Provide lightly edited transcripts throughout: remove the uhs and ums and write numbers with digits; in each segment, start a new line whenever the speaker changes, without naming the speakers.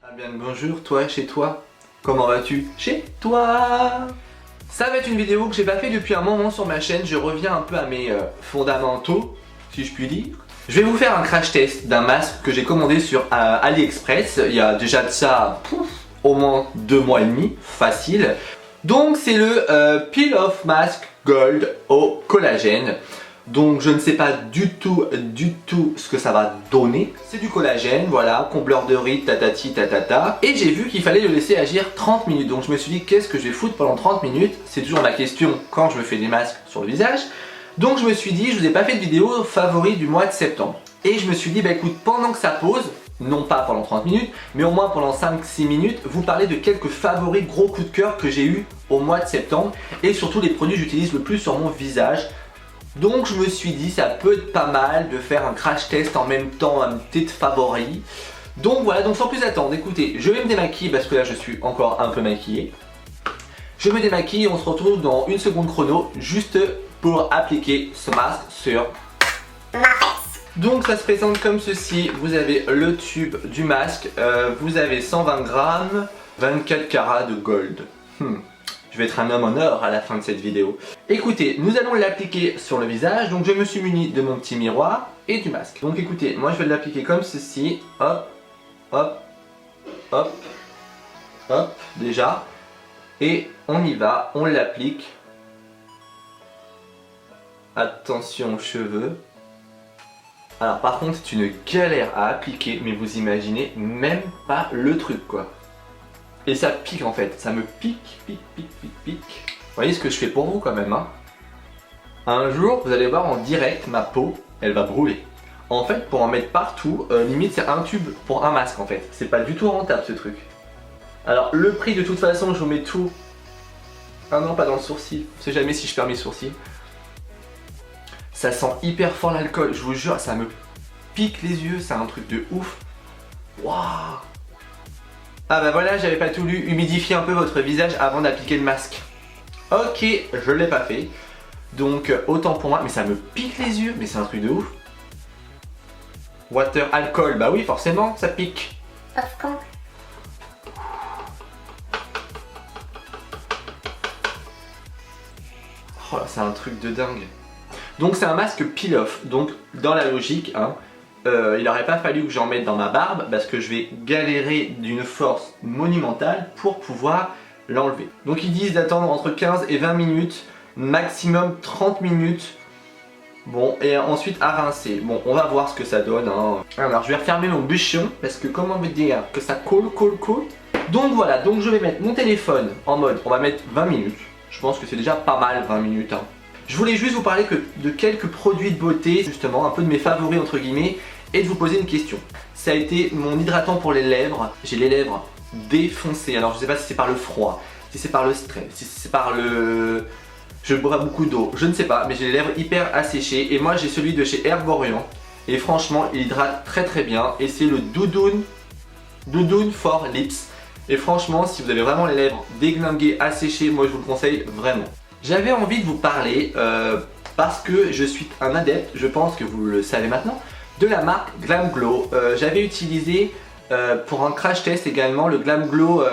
Ah bien le bonjour, toi, chez toi. Comment vas-tu? Chez toi. Ça va être une vidéo que j'ai pas fait depuis un moment sur ma chaîne. Je reviens un peu à mes fondamentaux, si je puis dire. Je vais vous faire un crash test d'un masque que j'ai commandé sur AliExpress. Il y a déjà de ça au moins 2 mois et demi, facile. Donc c'est le Peel Off Mask Gold au collagène. Donc je ne sais pas du tout ce que ça va donner. C'est du collagène, voilà, combleur de rides, tatati tatata. Et j'ai vu qu'il fallait le laisser agir 30 minutes. Donc je me suis dit, qu'est-ce que je vais foutre pendant 30 minutes? C'est toujours ma question quand je me fais des masques sur le visage. Donc je me suis dit, je vous ai pas fait de vidéo favori du mois de septembre. Et je me suis dit, bah écoute, pendant que ça pose, non pas pendant 30 minutes, mais au moins pendant 5-6 minutes, vous parlez de quelques favoris gros coups de cœur que j'ai eu au mois de septembre. Et surtout les produits que j'utilise le plus sur mon visage. Donc je me suis dit ça peut être pas mal de faire un crash test en même temps, un petit favori. Donc voilà, donc sans plus attendre, écoutez, je vais me démaquiller parce que là je suis encore un peu maquillé. Je me démaquille et on se retrouve dans une seconde chrono juste pour appliquer ce masque sur ma face. Donc ça se présente comme ceci, vous avez le tube du masque, vous avez 120 grammes, 24 carats de gold. Je vais être un homme en or à la fin de cette vidéo. Écoutez, nous allons l'appliquer sur le visage. Donc je me suis muni de mon petit miroir et du masque. Donc écoutez, moi je vais l'appliquer comme ceci. Hop, hop, hop, hop, déjà. Et on y va, on l'applique. Attention aux cheveux. Alors par contre c'est une galère à appliquer, mais vous imaginez même pas le truc quoi. Et ça pique en fait, ça me pique. Vous voyez ce que je fais pour vous quand même hein. Un jour, vous allez voir en direct, ma peau, elle va brûler. En fait, pour en mettre partout, limite c'est un tube pour un masque en fait. C'est pas du tout rentable ce truc. Alors le prix de toute façon, je vous mets tout. Ah non, pas dans le sourcil, je sais jamais si je perds mes sourcils. Ça sent hyper fort l'alcool, je vous jure, ça me pique les yeux, c'est un truc de ouf. Waouh! Ah bah voilà, j'avais pas tout lu, humidifiez un peu votre visage avant d'appliquer le masque. Ok, je l'ai pas fait. Donc autant pour moi, mais ça me pique les yeux, mais c'est un truc de ouf. Water, alcool, bah oui forcément, ça pique.
Of course.
Oh là, c'est un truc de dingue. Donc c'est un masque peel off, donc dans la logique, hein, il n'aurait pas fallu que j'en mette dans ma barbe parce que je vais galérer d'une force monumentale pour pouvoir l'enlever. Donc ils disent d'attendre entre 15 et 20 minutes, maximum 30 minutes. Bon, et ensuite à rincer. Bon, on va voir ce que ça donne. Hein. Alors je vais refermer mon bûchon parce que comment vous dire que ça colle. Donc voilà, donc je vais mettre mon téléphone en mode, on va mettre 20 minutes. Je pense que c'est déjà pas mal 20 minutes. Hein. Je voulais juste vous parler de quelques produits de beauté, justement, un peu de mes favoris entre guillemets, et de vous poser une question. Ça a été mon hydratant pour les lèvres. J'ai les lèvres défoncées. Alors je sais pas si c'est par le froid, si c'est par le stress, si c'est par le... Je bois beaucoup d'eau, je ne sais pas, mais j'ai les lèvres hyper asséchées. Et moi j'ai celui de chez Herborian. Et franchement, il hydrate très bien. Et c'est le Doudoune for Lips. Et franchement, si vous avez vraiment les lèvres déglinguées, asséchées, moi je vous le conseille vraiment. J'avais envie de vous parler parce que je suis un adepte, je pense que vous le savez maintenant, de la marque Glam Glow. J'avais utilisé pour un crash test également le Glam Glow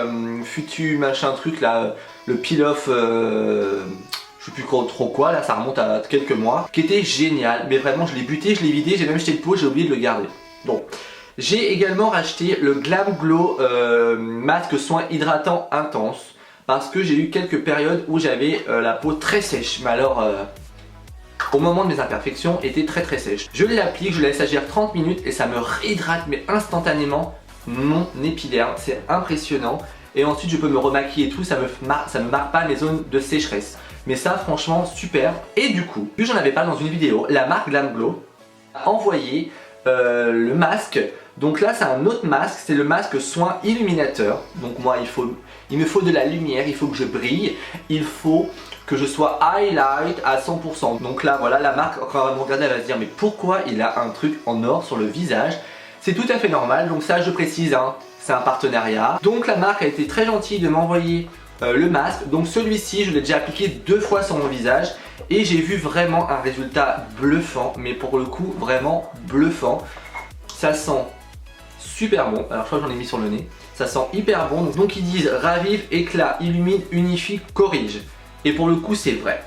Futu machin truc là, le peel off, je sais plus trop quoi, là ça remonte à quelques mois, qui était génial, mais vraiment je l'ai buté, je l'ai vidé, j'ai même jeté le pot, j'ai oublié de le garder. Donc j'ai également racheté le Glam Glow masque soin hydratant intense. Parce que j'ai eu quelques périodes où j'avais la peau très sèche. Mais alors, au moment de mes imperfections, était très sèche. Je l'applique, je la laisse agir 30 minutes et ça me réhydrate mais instantanément mon épiderme. C'est impressionnant. Et ensuite, je peux me remaquiller et tout, ça me marque pas mes zones de sécheresse. Mais ça, franchement, super. Et du coup, vu que j'en avais parlé dans une vidéo, la marque Glam Glow a envoyé le masque. Donc là c'est un autre masque, c'est le masque soin illuminateur. Donc moi il me faut de la lumière, il faut que je brille, il faut que je sois highlight à 100%. Donc là voilà, la marque quand elle va me regarder elle va se dire mais pourquoi il a un truc en or sur le visage? C'est tout à fait normal, donc ça je précise hein, c'est un partenariat. Donc la marque a été très gentille de m'envoyer le masque. Donc celui-ci je l'ai déjà appliqué 2 fois sur mon visage et j'ai vu vraiment un résultat bluffant, mais pour le coup vraiment bluffant. Ça sent super bon, alors je crois que j'en ai mis sur le nez. Ça sent hyper bon. Donc ils disent ravive, éclat, illumine, unifie, corrige. Et pour le coup c'est vrai.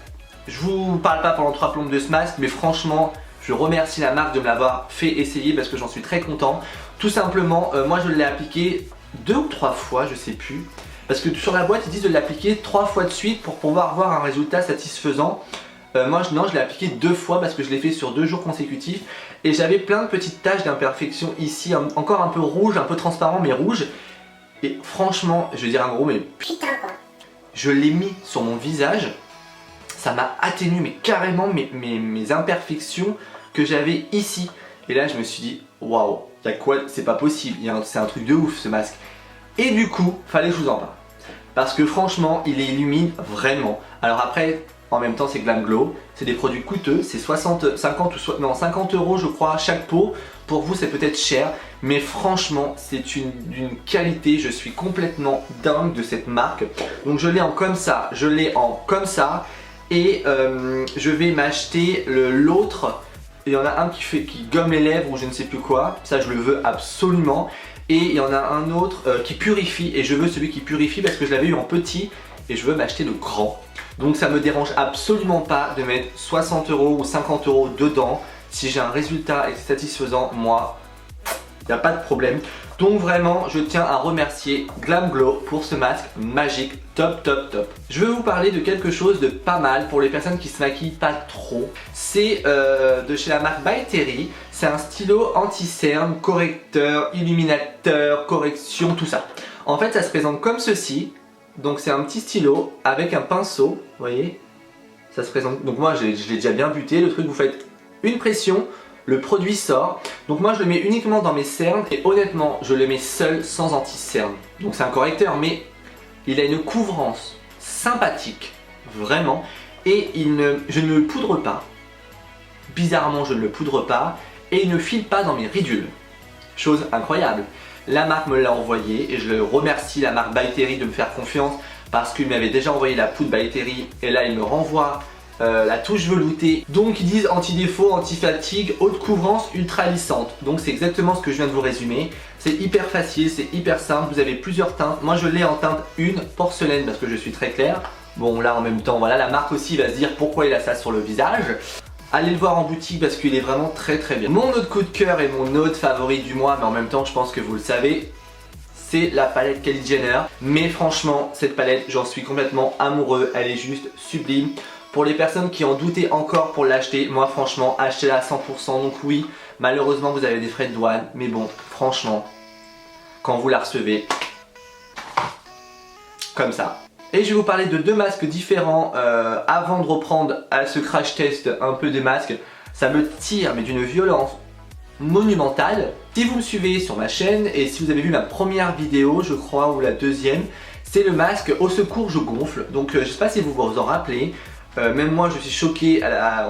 Je vous parle pas pendant 3 plombes de ce masque, mais franchement je remercie la marque de me l'avoir fait essayer parce que j'en suis très content. Tout simplement, moi je l'ai appliqué 2 ou 3 fois, je sais plus. Parce que sur la boîte ils disent de l'appliquer 3 fois de suite pour pouvoir voir un résultat satisfaisant. Moi non, je l'ai appliqué 2 fois parce que je l'ai fait sur 2 jours consécutifs. Et j'avais plein de petites taches d'imperfection ici, encore un peu rouge, un peu transparent mais rouge. Et franchement, je vais dire un gros mais putain quoi. Je l'ai mis sur mon visage, ça m'a atténué mais carrément mes imperfections que j'avais ici. Et là je me suis dit, waouh, y'a quoi, c'est pas possible, c'est un truc de ouf ce masque. Et du coup, fallait que je vous en parle. Parce que franchement, il illumine vraiment. Alors après, en même temps c'est Glam Glow, c'est des produits coûteux, c'est 50 € je crois chaque pot. Pour vous c'est peut-être cher, mais franchement c'est d'une qualité, je suis complètement dingue de cette marque. Donc je l'ai en comme ça, je l'ai en comme ça, et je vais m'acheter l'autre. Il y en a un qui gomme les lèvres ou je ne sais plus quoi, ça je le veux absolument. Et il y en a un autre qui purifie, et je veux celui qui purifie parce que je l'avais eu en petit et je veux m'acheter le grand. Donc ça me dérange absolument pas de mettre 60 € ou 50 € dedans. Si j'ai un résultat et que c'est satisfaisant, moi, il n'y a pas de problème. Donc vraiment, je tiens à remercier Glam Glow pour ce masque magique, top top top. Je veux vous parler de quelque chose de pas mal pour les personnes qui se maquillent pas trop. C'est de chez la marque By Terry. C'est un stylo anti-cerne, correcteur, illuminateur, correction, tout ça. En fait, ça se présente comme ceci. Donc c'est un petit stylo avec un pinceau, vous voyez. Ça se présente, donc moi je l'ai déjà bien buté. Le truc, vous faites une pression, le produit sort. Donc moi je le mets uniquement dans mes cernes et honnêtement je le mets seul sans anti-cerne. Donc c'est un correcteur mais il a une couvrance sympathique, vraiment. Et je ne le poudre pas, bizarrement je ne le poudre pas. Et il ne file pas dans mes ridules, chose incroyable. La marque me l'a envoyé et je remercie la marque By Terry de me faire confiance parce qu'il m'avait déjà envoyé la poudre By Terry et là il me renvoie la touche veloutée. Donc ils disent anti-défaut, anti-fatigue, haute couvrance, ultra lissante. Donc c'est exactement ce que je viens de vous résumer. C'est hyper facile, c'est hyper simple, vous avez plusieurs teintes. Moi je l'ai en teinte 1 porcelaine parce que je suis très clair. Bon là en même temps voilà, la marque aussi va se dire pourquoi il a ça sur le visage. Allez le voir en boutique parce qu'il est vraiment très très bien. Mon autre coup de cœur et mon autre favori du mois, mais en même temps je pense que vous le savez, c'est la palette Kylie Jenner. Mais franchement cette palette j'en suis complètement amoureux, elle est juste sublime. Pour les personnes qui en doutaient encore pour l'acheter, moi franchement achetez-la à 100%. Donc oui, malheureusement vous avez des frais de douane, mais bon franchement quand vous la recevez, comme ça. Et je vais vous parler de 2 masques différents avant de reprendre à ce crash test un peu des masques. Ça me tire mais d'une violence monumentale. Si vous me suivez sur ma chaîne et si vous avez vu ma première vidéo je crois ou la deuxième, c'est le masque Au secours je gonfle. Donc je sais pas si vous vous en rappelez, même moi je suis choqué,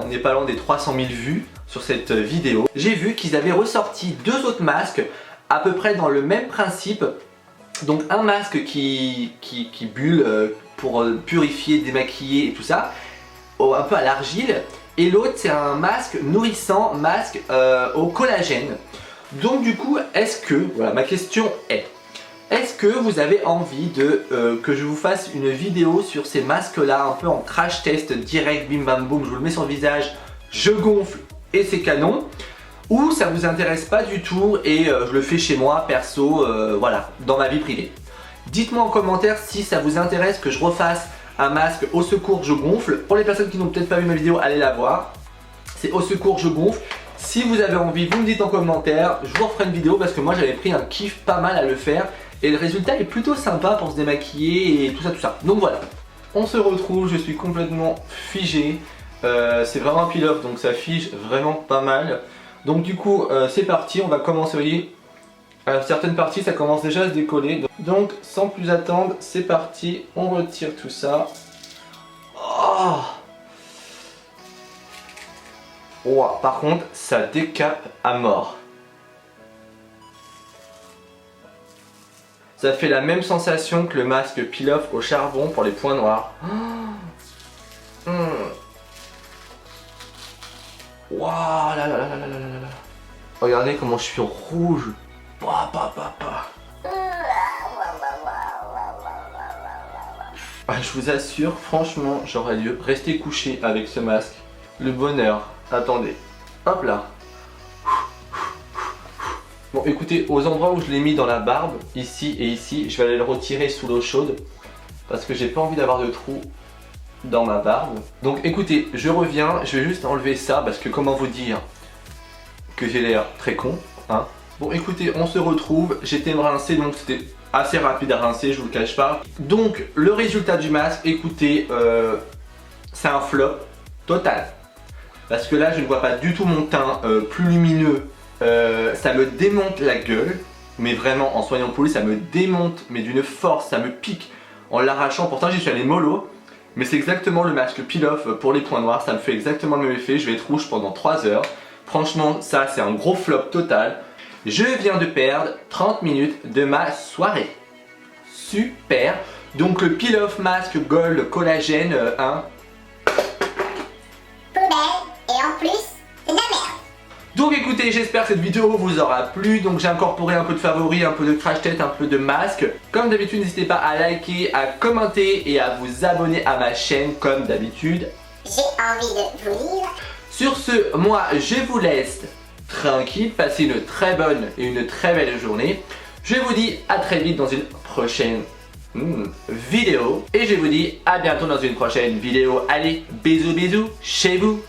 on n'est pas loin des 300 000 vues sur cette vidéo. J'ai vu qu'ils avaient ressorti 2 autres masques à peu près dans le même principe. Donc un masque qui bulle pour purifier, démaquiller et tout ça, un peu à l'argile. Et l'autre c'est un masque nourrissant, masque au collagène. Donc du coup, voilà, ma question est-ce que vous avez envie que je vous fasse une vidéo sur ces masques là, un peu en crash test direct, bim bam boum, je vous le mets sur le visage, je gonfle et c'est canon? Ou ça vous intéresse pas du tout et je le fais chez moi perso, voilà, dans ma vie privée. Dites-moi en commentaire si ça vous intéresse que je refasse un masque Au secours je gonfle. Pour les personnes qui n'ont peut-être pas vu ma vidéo, allez la voir. C'est Au secours je gonfle. Si vous avez envie, vous me dites en commentaire, je vous referai une vidéo parce que moi j'avais pris un kiff pas mal à le faire. Et le résultat est plutôt sympa pour se démaquiller et tout ça tout ça. Donc voilà, on se retrouve, je suis complètement figé. C'est vraiment un peel-off donc ça fige vraiment pas mal. Donc du coup c'est parti, on va commencer, vous voyez, certaines parties ça commence déjà à se décoller. Donc sans plus attendre, c'est parti, on retire tout ça. Oh, wow, par contre ça décape à mort. Ça fait la même sensation que le masque peel-off au charbon pour les points noirs. Waouh là là là là là là là là. Regardez comment je suis rouge. Ah, je vous assure, franchement, j'aurais dû rester couché avec ce masque. Le bonheur. Attendez. Hop là. Bon, écoutez, aux endroits où je l'ai mis dans la barbe, ici et ici, je vais aller le retirer sous l'eau chaude. Parce que j'ai pas envie d'avoir de trous dans ma barbe. Donc écoutez, je reviens, je vais juste enlever ça parce que comment vous dire que j'ai l'air très con, hein. Bon écoutez, on se retrouve, j'étais me rincer donc c'était assez rapide à rincer, je vous le cache pas. Donc le résultat du masque, écoutez, c'est un flop total. Parce que là je ne vois pas du tout mon teint plus lumineux, ça me démonte la gueule. Mais vraiment en soignant poli ça me démonte, mais d'une force, ça me pique en l'arrachant. Pourtant j'y suis allé mollo. Mais c'est exactement le masque peel-off pour les points noirs, ça me fait exactement le même effet, je vais être rouge pendant 3 heures. Franchement, ça c'est un gros flop total. Je viens de perdre 30 minutes de ma soirée. Super. Donc le peel-off masque Gold collagène 1.
Poubelle, et en plus, c'est de la merde.
Donc écoutez, j'espère que cette vidéo vous aura plu. Donc j'ai incorporé un peu de favoris, un peu de crash test, un peu de masque. Comme d'habitude, n'hésitez pas à liker, à commenter et à vous abonner à ma chaîne comme d'habitude.
J'ai envie de vous lire.
Sur ce, moi je vous laisse tranquille, passez une très bonne et une très belle journée. Je vous dis à très vite dans une prochaine vidéo. Et je vous dis à bientôt dans une prochaine vidéo. Allez, bisous bisous chez vous.